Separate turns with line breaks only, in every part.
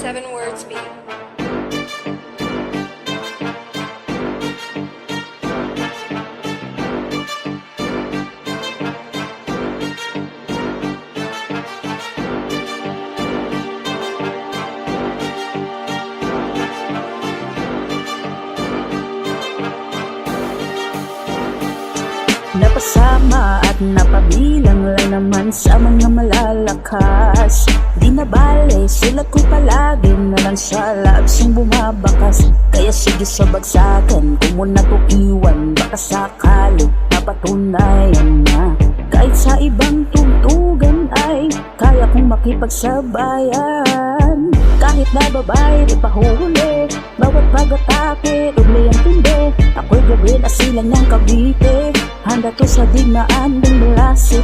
7 words beat.
Napasama at napabilang lang naman sa mga malalakas. Di na bale, sulat ko palagi na lang sa labsong bumabakas. Kaya sige sa bagsakan, kung muna to iwan, baka sakali napatunayan na. Kahit sa ibang tugtugan ay kaya kong makipagsabayan. Kahit na babae, di pahuli, bawat pag-atake, doble ang tindi. Ako'y gawin asilan ng Cavite, handa to sa digmaan ng Blasik.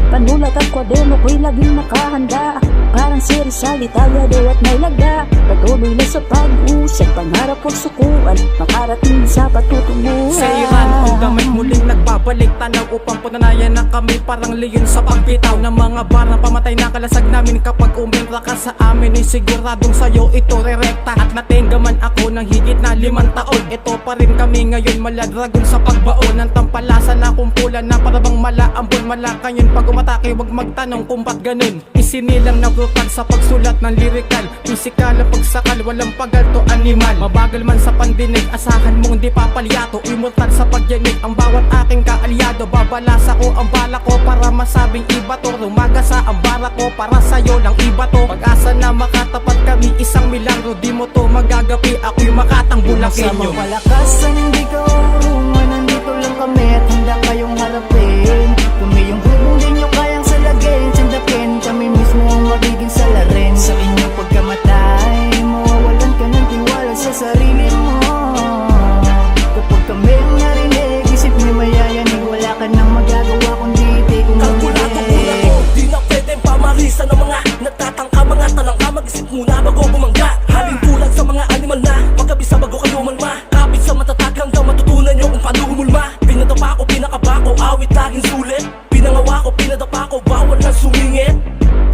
Panulat at kwaderno ko'y laging nakahanda, parang si Rizal, Italyado at may laga. Patuloy na sa pag-usad, pangarap o sukuan, makarating sa patutunguhan.
Sa Iran, ang gamay muling nagbabalik tanaw upang punanayan na kami parang leyon sa pagbitaw ng mga barang pamatay na kalasag namin. Kapag umintra ka sa amin ay siguradong sa'yo ito rerekta. At natengaman ako ng higit na 5 taon, ito pa rin kami ngayon maladragon sa pagbaon ng tampalasan na kumpulan na parabang malaambon. Malakanyon pag umatake, wag magtanong kung ba't ganun. Isinilang na brutal sa pagsulat ng lirikal, pisikal ang pagsakal, walang pagalto animal. Mabagal man sa pandinig, asahan mong di papalyato. Immortal sa pagyanig ang bawat aking kaalyado. Babalasa ko ang bala ko para masabing iba to. Rumagasa ang bara ko para sa'yo lang iba to. Pag-asa na makatapat kami, isang milagro. Di mo to magagapi, ako'y makatangbulakin nyo.
Sa malakasan, hindi ka urungan, nandito lang kami at handa kayong harapin. Kami yung hubong din nyo kayang salagin, tsandakin, kami mismo ang magiging salarin. Sa inyong pagkamatay, mawawalan ka ng tiwala sa sarili mo. Kapag kami ang narinig, isip mo'y mayayanig, wala ka nang magagawa kundi kung
kalkulado ko, di na pwedeng pamarisa ng mga nagtatangka, mga talangka. Mag-isip muna bago bumangga, halin tulad sa mga animal na magkabisa bago kayo malma. Kapit sa matatag hanggang matutunan nyo kung paano humulma. Pinadapa ko, pinakaba ko, awit laging sulit. Pinangawa ko, pinadapa ko, bawal na sumingit.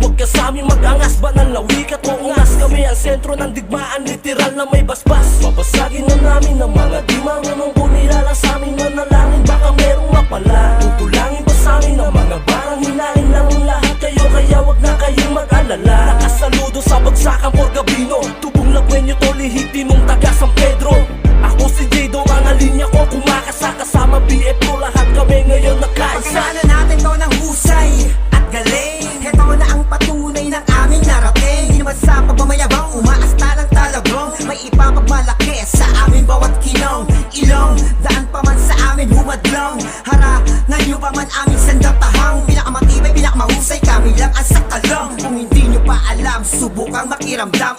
Huwag ka sa aming mag-angas, banal na wikat mo ungas. Kami ang sentro ng digmaan, literal na may basbas. Babasagin na namin ng mga di marunong, kung nilala sa amin manalangin, baka merong mapala. Tutulangin pa sa amin ng mga barang hinahin lang ang lahat kayo, kaya wag na kayong mag-alala. Nakasaludo sa bagsakang Porgabino, tubong lagwenyo to, lihitimong taga San Pedro. Ako si Jado, mga linya ko kumakasa, kasama BF ko, lahat kami ngayon nakaisa.
Pagkakalan natin to ng husay at galing, heto na ang patunay ng aming narating. Di naman sa pagmamayabang, umaasta ng talagong, may ipapagmalaki sa amin bawat kinong ilong. Daan pa man sa amin humadlong, harangan nyo pa man aming sandatahang. Pinakamatibay, pinakamahusay, kami lang ang sakalong. Kung hindi nyo pa alam, subukang makiramdam.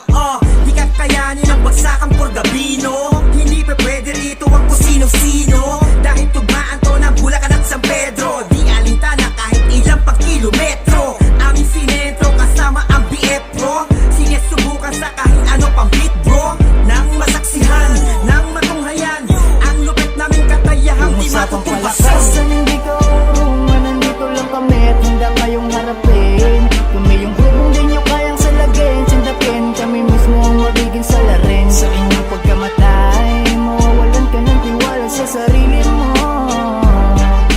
Di kakayanin ang bagsakang Porgabino, hindi pa pwede rito ang kung sino-sino. Dahil tugmaan to ng Bulacan at San Pedro, di alintana kahit ilang pang kilometro. Aming sinentro kasama ang BF Pro, sige subukan sa kahit ano pang beat bro. Nang masaksihan, nang matunghayan, ang lupit naming katayahan di matutumbasan.
Hindi ka urungan, nandito lang kami at handa kayong harapin. Kami yung hubong din nyo kayang salagin, tsandakin, kami mismo ang magiging salarin. Sa inyong pagkamatay, mawawalan ka ng tiwala sa sarili mo.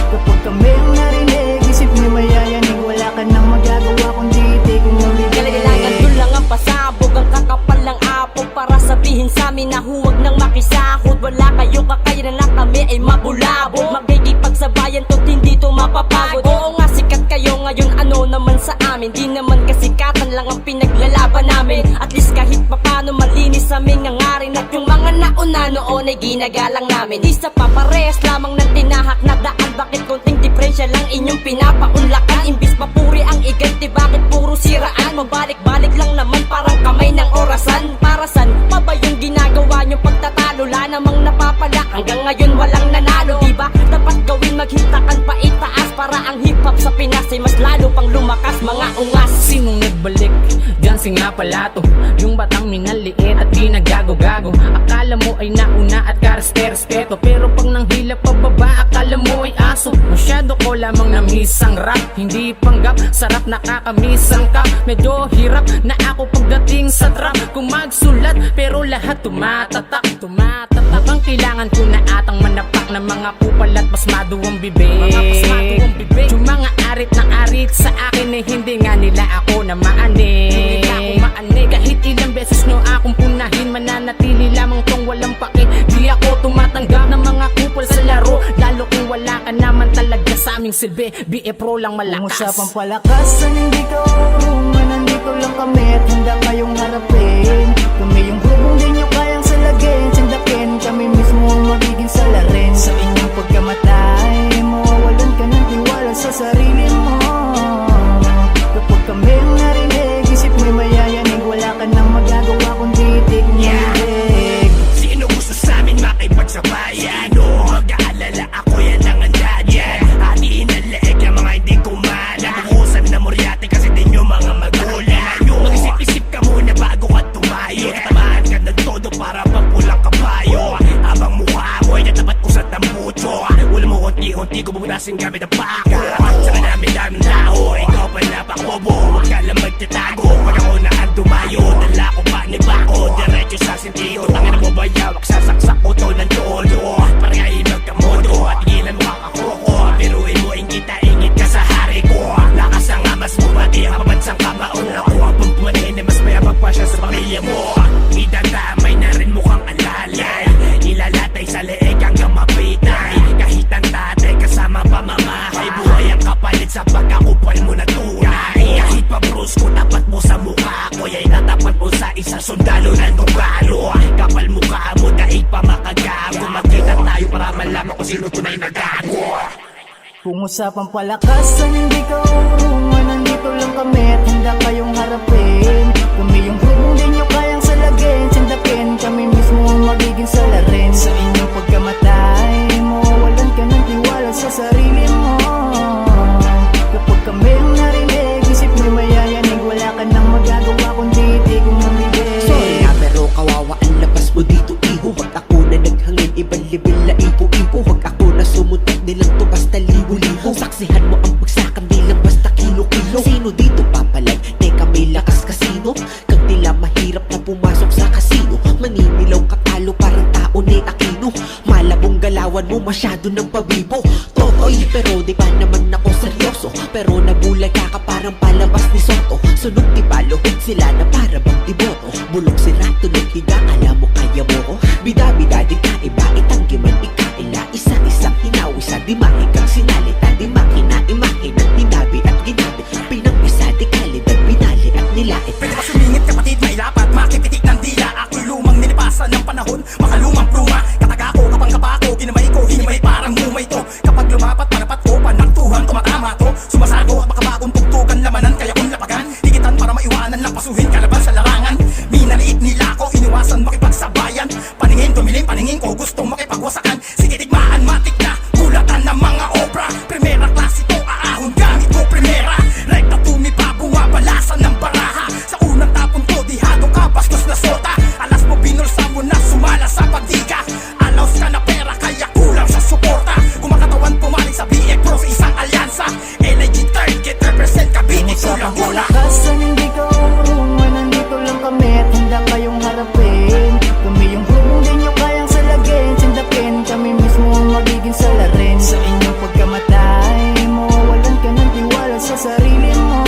Kapag kami ang narinig, isip nyo mayayanig, wala ka nang magagawa kundi kung ulit.
Kailangan doon lang ang pasabog, ang kakapal ng apog, para sabihin sa amin na huwag nang makisahod. Wala kayong kakayanan na kami ay mabulabog, magkikipagsabayan to't hindi to mapapagod. Oo nga sikat kayo ngayon, ano naman sa amin, di naman kasikatan lang ang pinaglalaban namin. At least kahit papano malinis aming hangarin, at yung mga nauna noon ay ginagalang namin. Di sa papares lamang ng tinahak na daan, bakit konting diferensya lang inyong pinapaunlakan? Imbis papuri ang iganti, bakit puro siraan? Mabalik-balik lang naman parang kamay ng orasan. Para san pa ba yung ginagawa nyong pagtatalo? La namang napapala, hanggang ngayon walang nanalo. Diba dapat gawin, maghitakan pa itaas, para ang hip-hop sa Pinas ay mas lalo pang lumakas. Mga ungas,
Sinong nagbalik? Diyan si nga pala to, yung batang minaliit at di nagago-gago. Akala mo ay nauna at karespe-respeto, pero pag nanghila pababa, akala mo ay aso. Masyado ko lamang na misang rap. Hindi panggap, sarap nakakamisan ka. Medyo hirap na ako pagdating sa trap. Kung magsulat pero lahat tumatatak. Mukhang kailangan ko na atang manapak ng mga kupal at basmado ang bibig. Yung mga arit na arit sa akin eh hindi nga nila ako na maanig. Kahit ilang beses nyo akong punahin, mananatili lamang tong walang pake. Di ako tumatanggap ng mga kupal sa laro, lalo kung wala ka naman talaga sa aming silbi. BE Pro lang malakas.
Usapang palakasan, hindi ka urungan. Nandito lang kami at handa kayong harapin. Kami yung grubong di nyo kayang salagin. Sindakin, kami mismo ang magiging salarin. Sa inyong pagkamatay, mawawalan ka ng tiwala sa sarili mo. Kapag kami ang narinig, isip mo'y mayayanig. Wala ka nang magagawa kundi itik mo bibig.
Sino gusto sa amin makipagsabayan? O mag-aalala ako, yan ang andad yan. Hatiin ang leeg yung mga hindi kumala. Bukusan na muryate kasi din yung mga magulang. Mag-isip-isip ka muna bago ka tumayo. Tatamaan ka ng todo para pagpulang kabayo. Habang mukha mo ay natapat ko sa tambucho. Ulo mo unti-unti ko bubutasin gamit ang pako. Sa kanami-daming tao, ikaw pa napakobo. Huwag ka lang magtatago. Pag ako na ang dumayo, dala ko pa ni Bako. Diretso sa sentido, tangin na bumayawak. Sasaksak ko to ng todo. Parang magkamodo at ilan mo kakakoko. Biruin mo ingit ka sa hari ko. Lakas ang amas mo, pati ang pabansang kamaon. Ako ang pampumanin, mas mayabag pa siya sa pamilya mo. Idadamay na rin mukhang alalay. Ilalatay sa leeg hanggang mapitay. Kahit ang tatay kasama pamamahay, buhay ang kapalit sa pagkakupal mo na tunay. Kahit pa brusko, tapat mo sa mukha ko. Ya'y natapat mo sa isang sundalo ng tugalo. Kapal mukha mo, daig pa makagago. Magkita tayo para malaman kung sino tunay na gago.
Kung usapang palakasan, hindi ka urungan. Nandito lang kami at handa kayong harapin. Kami yung grubong di nyo kayang salagin. Sindakin, kami mismo ang magiging salarin. Sa inyong pagkamatay, mawawalan ka ng tiwala sa sarili mo. Kapag kami ang narinig, isip mo'y mayayanig. Wala ka nang magagawa kundi itik mo bibig.
Sorry na pero kawawa ang labas mo dito, iho. Wag ako na naghangin, ibang level na ipo-ipo. Wag ako na sumutok, nilang to basta libo-libo. Saksihan mo ang pagsakam nilang basta kilo-kilo. Sino dito papalag? Teka may lakas kasino. Kag nila mahirap na pumasok sa kasino. Maninilaw katalo parang tao ni Aquino. Malabong galawan mo masyado ng pabibo. Totoy pero di pa naman ako seryoso. Pero nabulag ka parang palabas ni Soto. Sunog di baluhod sila na para bang tiboto. Bulok sila tunog higa, alam mo kaya mo ko. Bida-bida di ka iba, itanggiman ikaila. Isa-isang hinawisa, di mahikang sinalita. Di makina-imahina, tinabi at ginabi. Pinang-isa di kalidad, binali at nilait.
Pwede ba sumingit kapatid, may lapat, makipitik ng dila. Ako'y lumang nilipasan ng panahon, makalumang pluma. Kataga ko, kapang-kapa ko, ginamay ko, hinimay parang mumay to. Kapag lumapat, panapat ko, panaktuhan, tumatama to. Sumasago at makabagong tugtugan, lamanan, kaya kong lapagan. Tikitan para maiwanan lang, pasuhin, kalaban sa larangan. Minaliit nila ako, iniwasan, makipagsabayan. Paningin, tumilim, paningin ko, gustong makipagwasakan. Sige, tigmaan, matik na, bulatan ng mga obra. Primera klase to, aahon gamit ko, primera. Rekta tumipa, bumabalasan ng baraha. Sa unang tapon ko, dihado ka, bastos na sota. Alas mo, binulsa mo na, sumala sa pagdiga. Alaws ka na pera, kaya kulang sa suporta. Kumakatawan pumaling sa BE Pro sa isang alyansa. LIG third, get represent, Cavite, kulang-kulang.
Palakasan, hindi ka urungan. Nandito lang kami at handa kayong harapin. Kami yung grubong di nyo kayang salagin. Sindakin, kami mismo ang magiging salarin. Sa inyong pagkamatay, mawawalan ka ng tiwala sa sarili mo.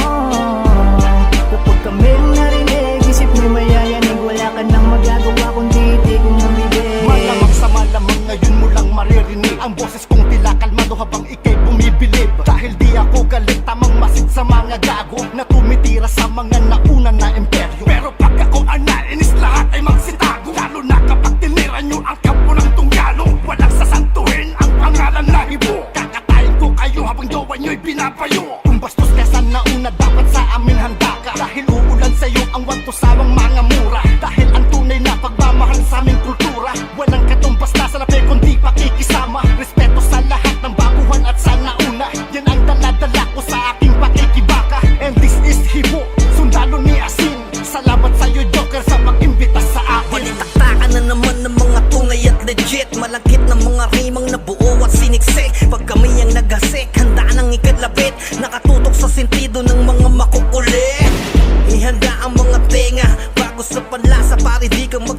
Kapag kami ang narinig, isip mo'y mayayanig. Wala ka nang magagawa kundi itik mo bibig.
Malamang sa malamang ngayon mo lang maririnig ang boses kong tila kalmado habang ikay bumibilib. Dahil di ako galit, tamang masid sa mga gago na tumitira sa mga nauna na imperyo. Pero pag ako ang nainis, lahat ay magsitago. Lalo na kapag tinira nyo ang kampo ng tunggalo. Walang sasantuhin ang pangalan na hibo. Kakatayin ko kayo habang jowa nyo'y binabayo. Kung bastos ka sa nauna, dapat sa amin handa ka. Dahil uulan sa'yo ang wanto-sawang mga mura. Dahil ang tunay na pagmamahal sa aming kultura. Walang katumbas na sa lapi kundi pakikisama. Respeto sa lahat ng baguhan at sa nauna. Yan ang dala-dala ko sa aking pakikibaka. And this is Hibo, sundalo ni Asin. Salamat sa'yo Joker sa pag-imbita sa akin.
Balitaktakan na naman ng mga tunay at legit. Malagkit ng mga rimang nabuo at siniksik. Pag kami ang nagasik, handa ng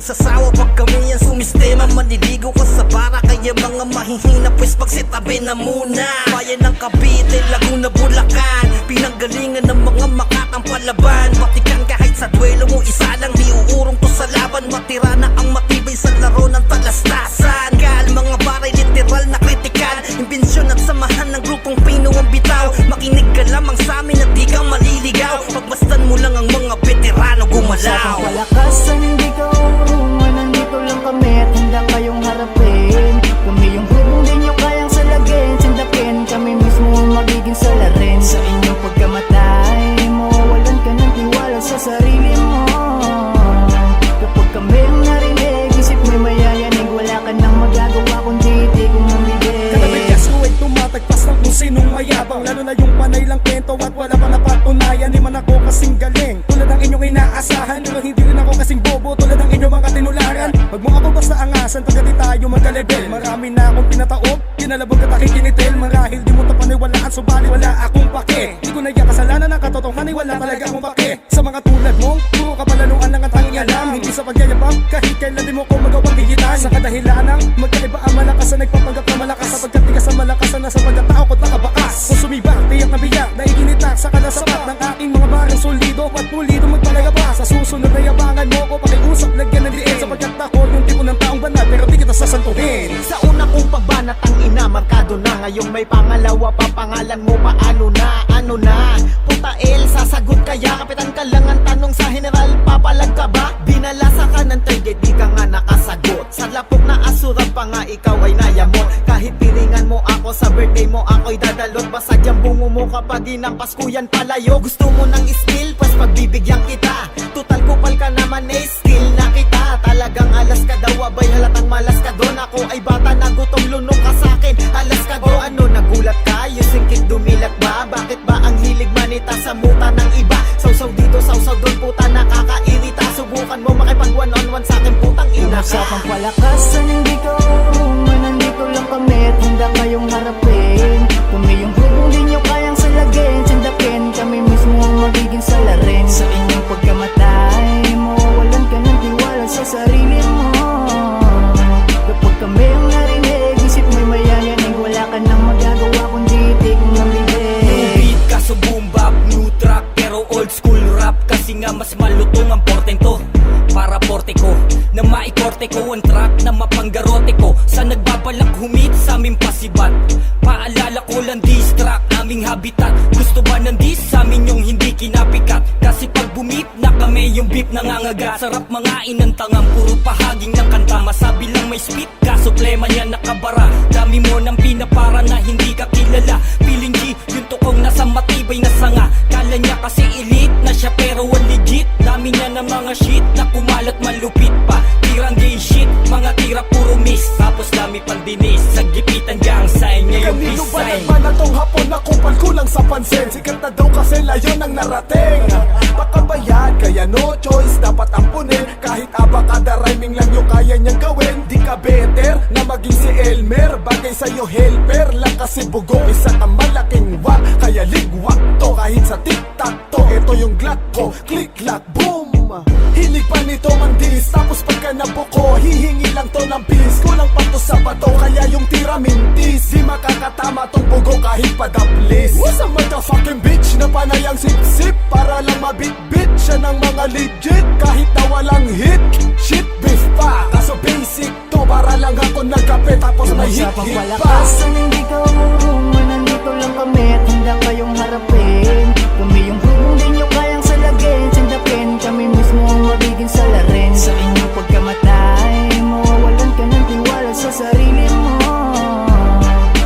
magsasawa pag kami yan sumistema. Maliligo ka sa bara, kaya mga mahihina pues pagsitabi na muna. Bayan ng Cavite, Laguna, Bulacan, pinanggalingan ng mga makakang palaban. Batikan kahit sa duelo mo, isa lang di uurong to sa laban. Matira na ang matibay sa laro ng talastasan. Kal, mga baray literal na kritikal. Imbensyon at samahan ng grupong Pino ang bitaw. Makinig ka lamang sa amin at di ka maliligaw. Pagmasdan mo lang ang mga veterano gumalaw.
Palakasan, hindi ka urungan. Nandito lang kami at handa kayong harapin. Kami yung grupong di nyo kayang salagin. Sindakin, kami mismo ang magiging salarin. Sa inyong pagkamatay, mawawalan ka ng tiwala sa sarili mo. Kapag kami ang narinig, isip mo'y mayayanig. Wala ka nang magagawa kundi di kong mamigay.
Kanabigas ko ay tumatagpas ng kung sinong mayabang. Lalo na yung panay lang kwento at wala pa napatunayan. Di man ako kasing galing tulad ng inyong inaasahan, pero hindi rin ako kasing bobo tulad ng inyong mga tinularan. Wag mo ako basta angasan pagkat di tayo magka-level. Marami na akong pinataob, kinalabog at akikinitil. Marahil di mo tapaniwalaan, subali wala akong pake. Di ko na iya kasalanan ng katotohanan, wala talaga akong pake. Sa mga tulad mo, puro kapalanuan lang at tanging alam. Hindi sa pagyayabang, kahit kailan di mo ko magawang higitan. Sa kadahilan ng magkaiba ang malakas na nagpapanggap na malakas. Sapagkat tigas ang malakasan na sa pagkatao ko't nakabakas. Kung sumibak, tiyak na biyak, naiginita sa kalasapat ng aking mga barang solido at pulido magpalaga pa. Sa susunod na yabangan mo ko, pakiusap lagyan ng diin. Sapagkat ako yung tipo ng taong banal, pero di kita sasantuhin.
Sa una kong pagbanat ang ina, markado na. Ngayong may pangalawa pa, pangalan mo pa ano na, ano na. Puta El, sasagot kaya, kapitan ka lang ang tanong sa general, papalag ka ba? Binalasa ka ng target, di ka nga nakasagot. Sa lapok na asuran pa nga, ikaw ay nayamot. Kahit piringan mo ako, sa birthday mo ako'y dadalot. Basag yung bungo mo kapag inampas ko yan palayo. Gusto mo ng skill, pas pagbibigyan kita. Total kupal ka naman eh, skill na kita. Talagang alas ka daw, abay halatang malas ka doon. Ako ay bata na gutom, lunok ka sa'kin. Alas ka do, ano nagulat ka? Yung singkit dumilat ba? Bakit ba ang hilig manita sa muta ng iba? Sausaw dito, sausaw doon, puta nakakairita. Subukan mo makipag one-on-one sa'kin, putang ina ka.
Usapang palakasan, hindi ka urungan. Nandito lang kami at handa kayong harapin. Kami yung grupong di nyo kayang salagin. Sindakin, kami mismo ang magiging salarin. Sa inyong pagkamatay, mawawalan ka ng tiwala sa sarili mo. Kapag kami ang narinig, isip mo'y mayayanig. Wala ka nang magagawa kundi di kong namigay.
New beat kaso boom bap, new track pero old school rap. Kasi nga mas malutong ang portento. Para porte ko, na maikorte ko ang track na mapanggarote ko. Sa nagbabalak humit sa aming pasibat, paalala ko lang diss track, aming habitat. Gusto ba ng diss sa amin yung hindi kinapikat? Kasi pag bumip na kami yung beep nangangagat. Sarap mga inantangang puro pahaging ng kanta. Masabi lang may spit, kaso plema niya nakabara. Dami mo ng pinapara na hindi ka kilala. Feeling G, yung tukong nasa matibay na sanga. Kala niya kasi elite na siya pero one legit. Dami niya ng mga shit na kumalat malupit pa. Tirang gay shit, mga tira puro miss. Tapos dami pang dinis, sa gipitan gang sign niya yung
Kanino ba
design.
naman na tong hapon na kupal kulang sa pansin? Sikat na daw kasi layo ng narating. Baka bayad, kaya no choice, dapat ampunin. Kahit abakada rhyming lang yung kaya niyang gawin. Di ka better na maging si Elmer. Bagay sa'yo helper lang kasi bugo. Isa kang malaking wak, kaya ligwak to. Kahit sa tiktak to, ito yung glock ko. Click, clack, boom. Hilig pa nito mandis, tapos pagka nabuko, hihingi lang to ng bis. Kulang pa to sa bato, kaya yung tira mintis. Di makakatama tong bugo kahit padaplis. What's a motherfucking bitch na panay ang sip-sip? Para lang mabit-bit siya ng mga legit. Kahit na walang hit, shit beef pa. Kaso basic to, para lang ako nagkape tapos may
Usapang
hit-hit pa.
palakasan, hindi ka urungan. Nandito lang kami at handa kayong harapin. Kami yung grupong di nyo kayang salagin. Sindakin, kami mismo ang magiging salarin. Sa inyong pagkamatay, mawawalan ka ng tiwala sa sarili mo.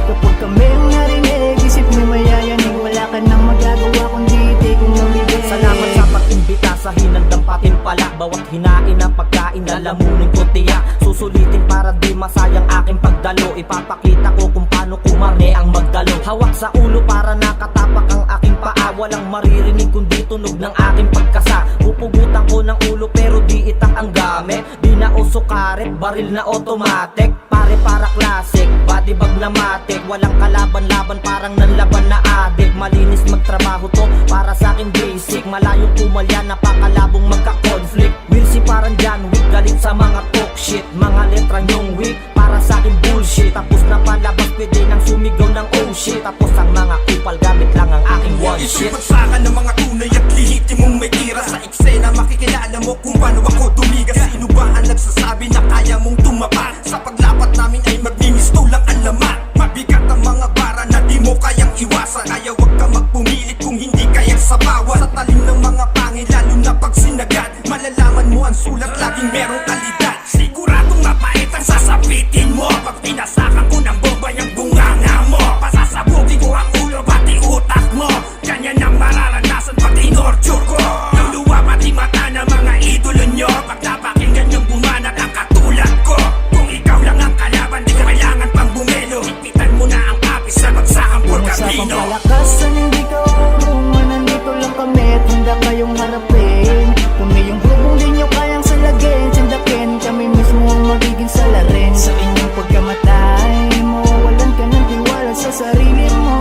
Kapag kami ang narinig, isip mo'y mayayanig. Wala ka nang magagawa kundi di kong namigay.
Salamat sa pag-imbita sa hinandampatin pala. Bawat hinain ng pagkain, lalamunin ko tiyak. Susulitin para di masayang aking pagdalo. Ipapakita ko kung paano kumane ang magdalo. Hawak sa ulo para nakatapak ang aking paa. Walang maririnig kundi tunog ng aking pagkasa. Pupugutan ko ng ulo pero di itak ang gamit. Di na uso karet, baril na automatic. Pare para classic, body bag na matic. Walang kalaban-laban parang nanlaban na adik. Malinis magtrabaho to para sa akin basic. Malayong pumalya, napakalabong magka-conflict. Will si parang John Wick, galing Sa mga talk shit, mga letra nyong weak, para sa akin bullshit. Tapos na palabas, pwede nang sumigaw ng oh shit. Tapos ang mga kupal, gamit lang ang aking one shit.
Isipagsakan ng mga tunay at lehitimong may tira. Sa eksena makikilala mo kung paano ako tumigas. Sino ba ang nagsasabi na kaya mong tumapat? Sa paglapat namin ay magmimisto lang ang laman. Mabigat ang mga bara na di mo kayang iwasan. Kaya wag ka magpumilit kung hindi kayang sabawan. Sa talim ng mga pangil, lalo na pag sinagad, malalaman mo ang sulat, laging merong kalidad. Siguradong mapait ang sasapitin mo. Pag pinasakan ko ng bomba yung bunganga mo, pasasabugin ko ang ulo pati utak mo. Ganyan ang mararanasan pag tinorture ko. Luluwa pati mata ng mga idolo nyo pag napakinggan yung bumanat ang katulad ko. Kung ikaw lang ang kalaban, di ka kailangan pang bumelo. Higpitan mo na ang kapis sa bagsakang Purgamino.
Palakasan, hindi ka urungan. Nandito lang kami at handa kayong harapin. Kami yung grupong di nyo kayang salagin. Sindakin, kami mismo ang magiging salarin. Sa inyong pagkamatay, mawawalan ka ng tiwala sa sarili mo.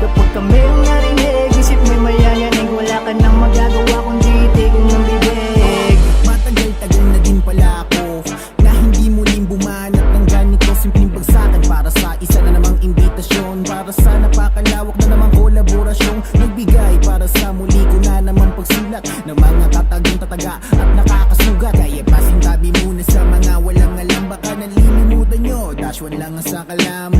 Kapag kami ang narinig, isip mo'y mayayanig. Wala ka nang magagawa kundi itigong ng bibig.
Matagal-tagal na din pala ako na hindi muling bumanat ng ganito. Simpleng bagsakan para sa isa na namang imbitasyon, para sa napakalawak na namang kolaborasyong nagbigay para sa muli ko na namang pagsulat ng mga tatagang tataga at nakakasugat. Kaya pasintabi muna sa mga walang alam, baka nalilimutan nyo, dash one lang ang sakalam.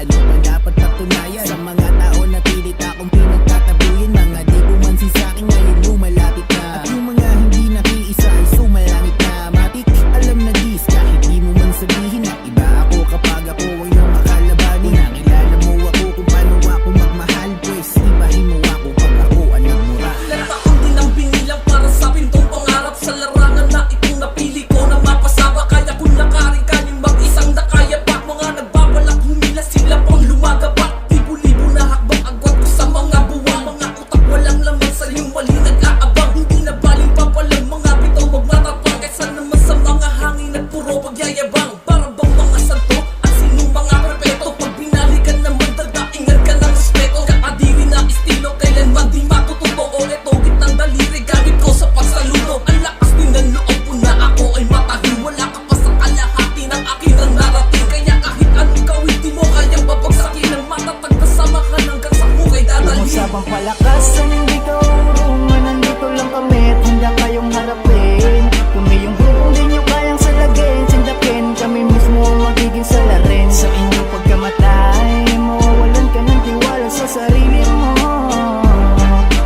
Ano pa dapat patunayan sa mga tao na pilit akong pinagtatabuyan? Mga di bumansin sa'kin ngayon lumalapit na, at yung mga hindi nakiisa ay sumalangit na. Matik, alam na dis, kahit di mo man sabihin na iba ako kapag ako ay nung makalabanin. Nakilala mo ako kung paano ako magmahal, pues ibahin mo ako pag ako ang nagmura.
Nataon din ang binilang para sa pintong pangarap. Sa larangan na itong napili ko na mapasaba. Kaya kung nakaring kanin mag-isang nakaya pa. Mga nagbabalak humila, sila pang lumagapak. Libo-libo na hakbang agwat ko sa mga buwang. Mga utak walang laman sa iyong mali nag-aabang. Hindi na baling papalang mga bitaw magmatapang. Kaysa naman sa mga hangin at puro pagyayabang. Para bang mga santo at sinong mga perpeto. Pag binalikan naman dadaingan ka ng respeto. Kakadiri na estilo, kailanman di matututo. O eto, gitnang daliri, gamit ko sa pagsaluto. Ang lakas din ng loob ko na ako ay matahim. Wala ka pa sa kalahati ng akin ang narating. Kaya kahit anong gawin, di mo kayang babagsakin. Ang matatag na samahan hanggang sa hukay dadalhin.
Usapang palakasan, hindi ka urungan. Nandito lang kami at handa kayong harapin. Kami yung grupong di nyo kayang salagin. Sindakin, kami mismo ang magiging salarin. Sa inyong pagkamatay, mawawalan ka ng tiwala sa sarili mo.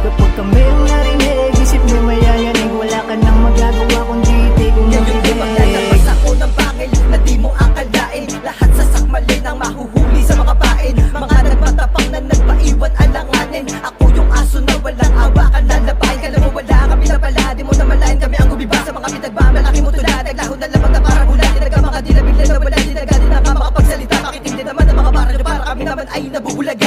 Kapag kami ang narinig, isip mo'y mayayanig. Wala ka nang magagawa kundi itigong ng bibig.
Maglalabas ako ng bangil na di mo akalain. Lahat sa sakmalin ang mahuhuli sa mga pain. Mga nagmatapang na nagpaiwan alanganin. Ako yung aso na walang awakan lalabain. Kala mo wala kami na pala, di mo na malayan kami ang gumiba. Sa mga pinagmamalaki mo tulad, naglaho na lamang na parang hula. Tinaga mga dinabigla na wala, dinagadi na ka makapagsalita. Bakit hindi naman ang mga para nyo para kami naman ay nabubulaga.